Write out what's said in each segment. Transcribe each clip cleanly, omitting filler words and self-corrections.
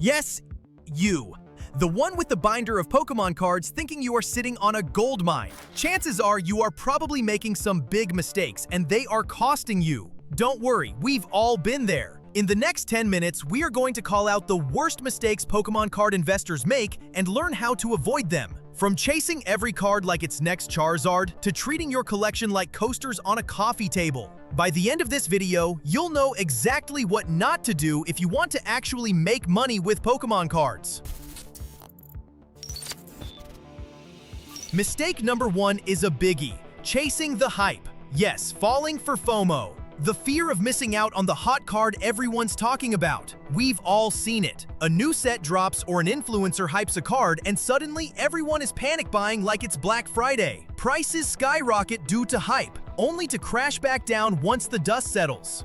Yes, you. The one with the binder of Pokémon cards thinking you are sitting on a gold mine. Chances are you are probably making some big mistakes and they are costing you. Don't worry, we've all been there. In the next 10 minutes, we are going to call out the worst mistakes Pokémon card investors make and learn how to avoid them. From chasing every card like it's next Charizard to treating your collection like coasters on a coffee table. By the end of this video, you'll know exactly what not to do if you want to actually make money with Pokémon cards. Mistake number 1 is a biggie: chasing the hype. Yes, falling for FOMO. The fear of missing out on the hot card everyone's talking about. We've all seen it. A new set drops or an influencer hypes a card and suddenly everyone is panic buying like it's Black Friday. Prices skyrocket due to hype, only to crash back down once the dust settles.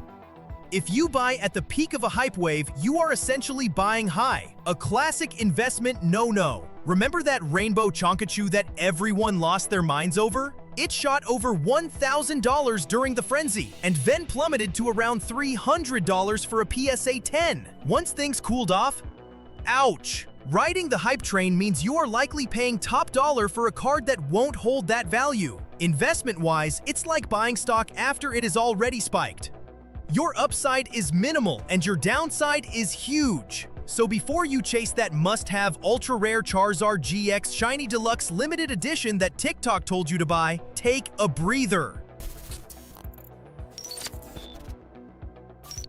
If you buy at the peak of a hype wave, you are essentially buying high. A classic investment no-no. Remember that rainbow Chonkachu that everyone lost their minds over? It shot over $1,000 during the frenzy, and then plummeted to around $300 for a PSA 10. Once things cooled off, ouch! Riding the hype train means you are likely paying top dollar for a card that won't hold that value. Investment-wise, it's like buying stock after it is already spiked. Your upside is minimal and your downside is huge. So before you chase that must-have ultra-rare Charizard GX Shiny Deluxe Limited Edition that TikTok told you to buy, take a breather.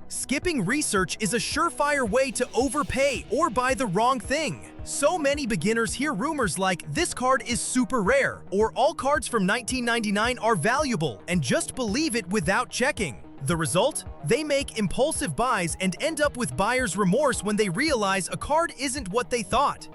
Skipping research is a surefire way to overpay or buy the wrong thing. So many beginners hear rumors like, this card is super rare, or all cards from 1999 are valuable, and just believe it without checking. The result? They make impulsive buys and end up with buyer's remorse when they realize a card isn't what they thought.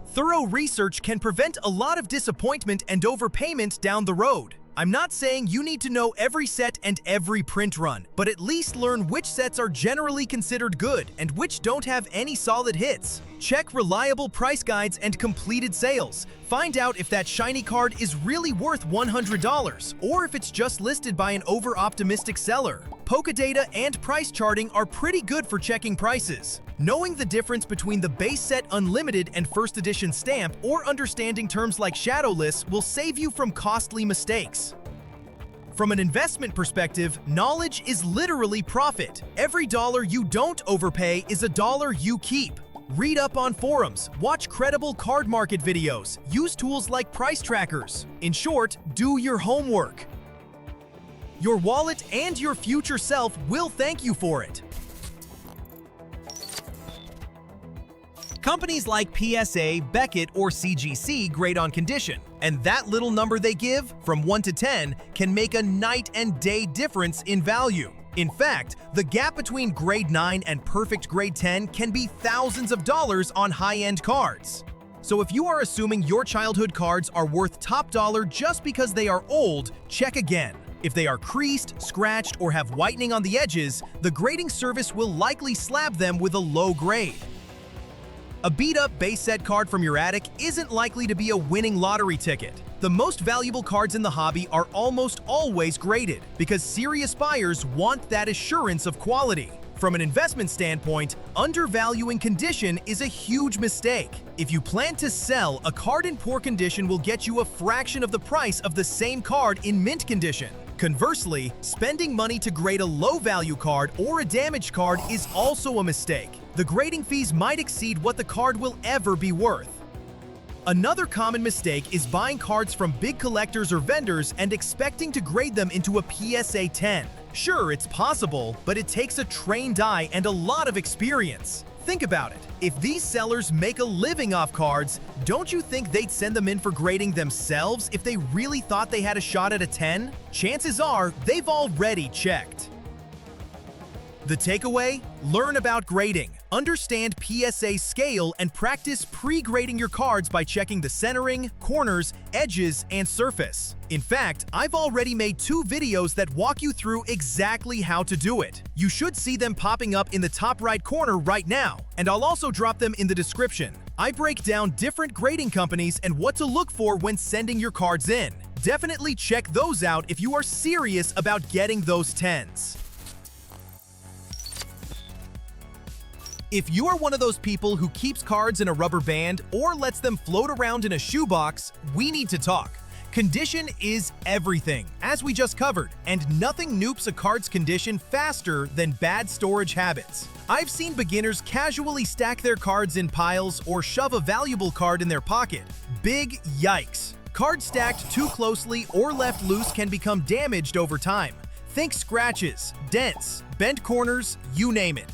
Thorough research can prevent a lot of disappointment and overpayment down the road. I'm not saying you need to know every set and every print run, but at least learn which sets are generally considered good and which don't have any solid hits. Check reliable price guides and completed sales. Find out if that shiny card is really worth $100 or if it's just listed by an over-optimistic seller. Pokédata and price charting are pretty good for checking prices. Knowing the difference between the base set unlimited and first edition stamp or understanding terms like shadowless will save you from costly mistakes. From an investment perspective, knowledge is literally profit. Every dollar you don't overpay is a dollar you keep. Read up on forums, watch credible card market videos, use tools like price trackers. In short, do your homework. Your wallet and your future self will thank you for it. Companies like PSA, Beckett, or CGC grade on condition, and that little number they give, from 1 to 10, can make a night and day difference in value. In fact, the gap between grade 9 and perfect grade 10 can be thousands of dollars on high-end cards. So if you are assuming your childhood cards are worth top dollar just because they are old, check again. If they are creased, scratched, or have whitening on the edges, the grading service will likely slab them with a low grade. A beat-up base set card from your attic isn't likely to be a winning lottery ticket. The most valuable cards in the hobby are almost always graded because serious buyers want that assurance of quality. From an investment standpoint, undervaluing condition is a huge mistake. If you plan to sell, a card in poor condition will get you a fraction of the price of the same card in mint condition. Conversely, spending money to grade a low-value card or a damaged card is also a mistake. The grading fees might exceed what the card will ever be worth. Another common mistake is buying cards from big collectors or vendors and expecting to grade them into a PSA 10. Sure, it's possible, but it takes a trained eye and a lot of experience. Think about it. If these sellers make a living off cards, don't you think they'd send them in for grading themselves if they really thought they had a shot at a 10? Chances are they've already checked. The takeaway? Learn about grading. Understand PSA scale and practice pre-grading your cards by checking the centering, corners, edges, and surface. In fact, I've already made 2 videos that walk you through exactly how to do it. You should see them popping up in the top right corner right now, and I'll also drop them in the description. I break down different grading companies and what to look for when sending your cards in. Definitely check those out if you are serious about getting those 10s. If you are one of those people who keeps cards in a rubber band or lets them float around in a shoebox, we need to talk. Condition is everything, as we just covered, and nothing nukes a card's condition faster than bad storage habits. I've seen beginners casually stack their cards in piles or shove a valuable card in their pocket. Big yikes! Cards stacked too closely or left loose can become damaged over time. Think scratches, dents, bent corners, you name it.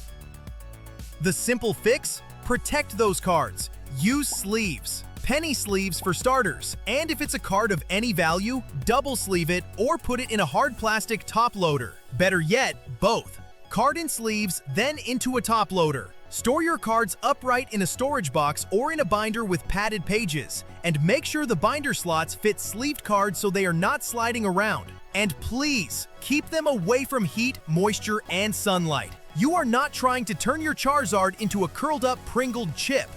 The simple fix? Protect those cards. Use sleeves. Penny sleeves for starters, and if it's a card of any value, double sleeve it or put it in a hard plastic top loader. Better yet, both. Card in sleeves, then into a top loader. Store your cards upright in a storage box or in a binder with padded pages, and make sure the binder slots fit sleeved cards so they are not sliding around. And please, keep them away from heat, moisture, and sunlight. You are not trying to turn your Charizard into a curled-up Pringled chip.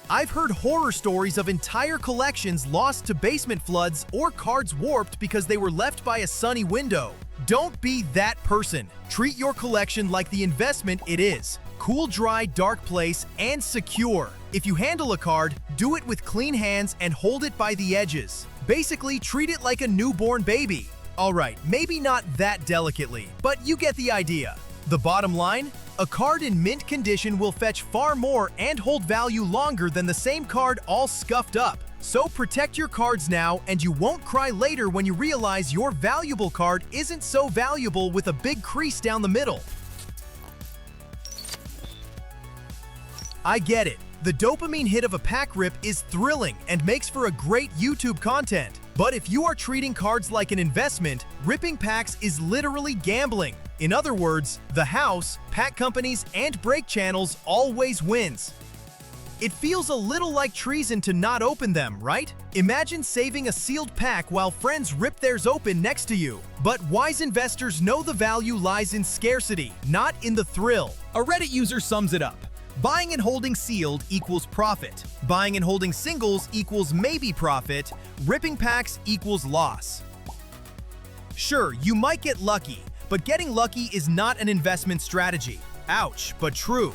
I've heard horror stories of entire collections lost to basement floods or cards warped because they were left by a sunny window. Don't be that person. Treat your collection like the investment it is. Cool, dry, dark place, and secure. If you handle a card, do it with clean hands and hold it by the edges. Basically, treat it like a newborn baby. Alright, maybe not that delicately, but you get the idea. The bottom line? A card in mint condition will fetch far more and hold value longer than the same card all scuffed up. So protect your cards now and you won't cry later when you realize your valuable card isn't so valuable with a big crease down the middle. I get it. The dopamine hit of a pack rip is thrilling and makes for a great YouTube content. But if you are treating cards like an investment, ripping packs is literally gambling. In other words, the house, pack companies, and break channels always wins. It feels a little like treason to not open them, right? Imagine saving a sealed pack while friends rip theirs open next to you. But wise investors know the value lies in scarcity, not in the thrill. A Reddit user sums it up. Buying and holding sealed equals profit. Buying and holding singles equals maybe profit. Ripping packs equals loss. Sure, you might get lucky, but getting lucky is not an investment strategy. Ouch, but true.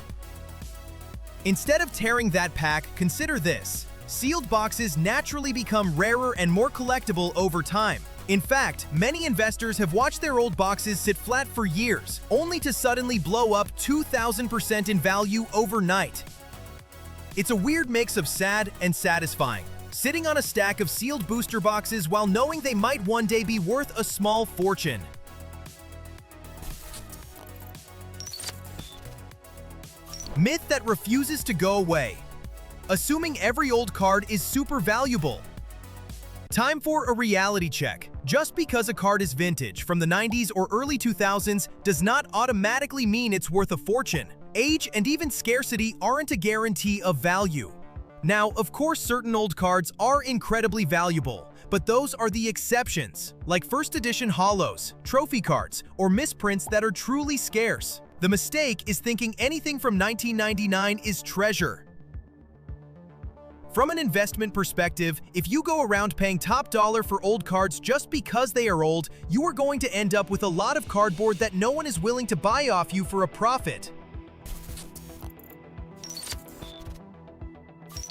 Instead of tearing that pack, consider this. Sealed boxes naturally become rarer and more collectible over time. In fact, many investors have watched their old boxes sit flat for years, only to suddenly blow up 2,000% in value overnight. It's a weird mix of sad and satisfying, sitting on a stack of sealed booster boxes while knowing they might one day be worth a small fortune. Myth that refuses to go away. Assuming every old card is super valuable. Time for a reality check. Just because a card is vintage from the 90s or early 2000s does not automatically mean it's worth a fortune. Age and even scarcity aren't a guarantee of value. Now, of course, certain old cards are incredibly valuable, but those are the exceptions, like first edition holos, trophy cards, or misprints that are truly scarce. The mistake is thinking anything from 1999 is treasure. From an investment perspective, if you go around paying top dollar for old cards just because they are old, you are going to end up with a lot of cardboard that no one is willing to buy off you for a profit.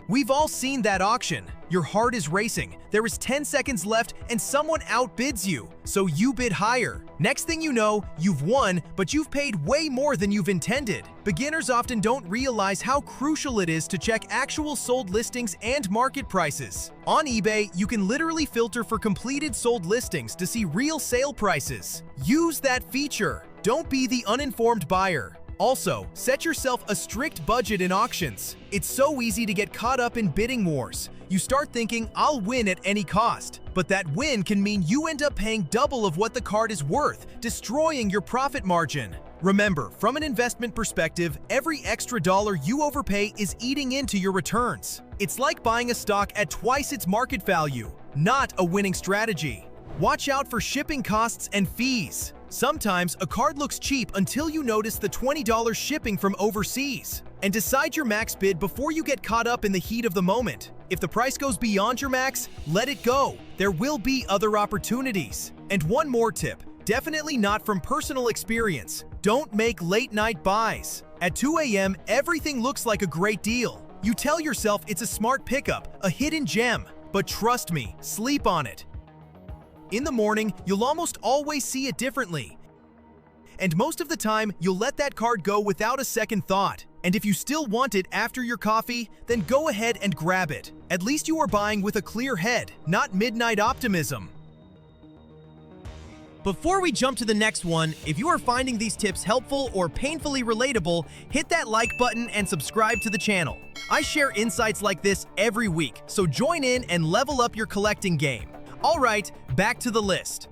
We've all seen that auction. Your heart is racing, there is 10 seconds left, and someone outbids you, so you bid higher. Next thing you know, you've won, but you've paid way more than you've intended. Beginners often don't realize how crucial it is to check actual sold listings and market prices. On eBay, you can literally filter for completed sold listings to see real sale prices. Use that feature. Don't be the uninformed buyer. Also, set yourself a strict budget in auctions. It's so easy to get caught up in bidding wars. You start thinking, I'll win at any cost. But that win can mean you end up paying double of what the card is worth, destroying your profit margin. Remember, from an investment perspective, every extra dollar you overpay is eating into your returns. It's like buying a stock at twice its market value, not a winning strategy. Watch out for shipping costs and fees. Sometimes a card looks cheap until you notice the $20 shipping from overseas. And decide your max bid before you get caught up in the heat of the moment. If the price goes beyond your max, let it go. There will be other opportunities. And one more tip, definitely not from personal experience. Don't make late-night buys. At 2 a.m., everything looks like a great deal. You tell yourself it's a smart pickup, a hidden gem. But trust me, sleep on it. In the morning, you'll almost always see it differently. And most of the time, you'll let that card go without a second thought. And if you still want it after your coffee, then go ahead and grab it. At least you are buying with a clear head, not midnight optimism. Before we jump to the next one, if you are finding these tips helpful or painfully relatable, hit that like button and subscribe to the channel. I share insights like this every week, so join in and level up your collecting game. All right, back to the list.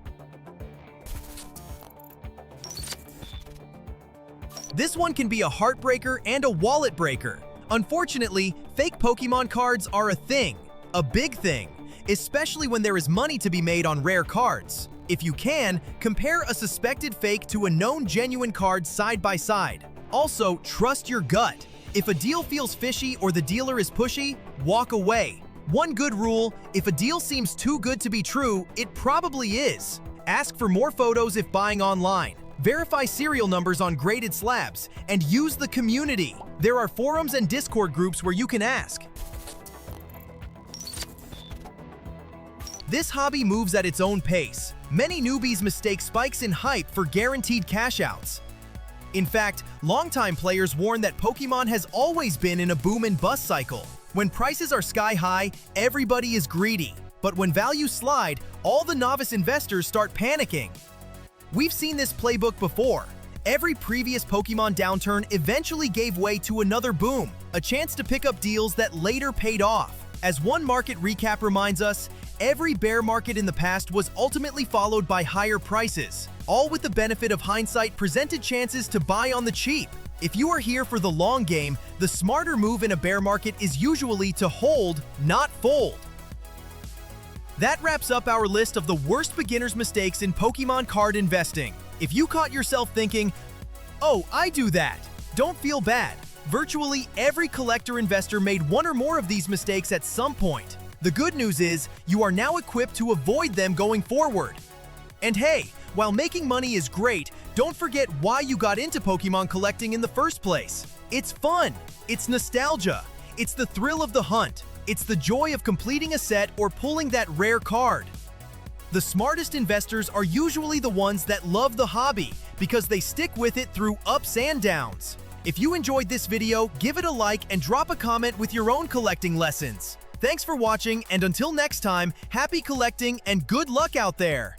This one can be a heartbreaker and a wallet breaker. Unfortunately, fake Pokemon cards are a thing, a big thing, especially when there is money to be made on rare cards. If you can, compare a suspected fake to a known genuine card side by side. Also, trust your gut. If a deal feels fishy or the dealer is pushy, walk away. One good rule, if a deal seems too good to be true, it probably is. Ask for more photos if buying online. Verify serial numbers on graded slabs, and use the community. There are forums and Discord groups where you can ask. This hobby moves at its own pace. Many newbies mistake spikes in hype for guaranteed cash-outs. In fact, longtime players warn that Pokemon has always been in a boom and bust cycle. When prices are sky-high, everybody is greedy. But when values slide, all the novice investors start panicking. We've seen this playbook before. Every previous Pokemon downturn eventually gave way to another boom, a chance to pick up deals that later paid off. As one market recap reminds us, every bear market in the past was ultimately followed by higher prices, all with the benefit of hindsight presented chances to buy on the cheap. If you are here for the long game, the smarter move in a bear market is usually to hold, not fold. That wraps up our list of the worst beginner's mistakes in Pokemon card investing. If you caught yourself thinking, "Oh, I do that," don't feel bad. Virtually every collector investor made one or more of these mistakes at some point. The good news is, you are now equipped to avoid them going forward. And hey, while making money is great, don't forget why you got into Pokemon collecting in the first place. It's fun, it's nostalgia, it's the thrill of the hunt, it's the joy of completing a set or pulling that rare card. The smartest investors are usually the ones that love the hobby because they stick with it through ups and downs. If you enjoyed this video, give it a like and drop a comment with your own collecting lessons. Thanks for watching, and until next time, happy collecting and good luck out there!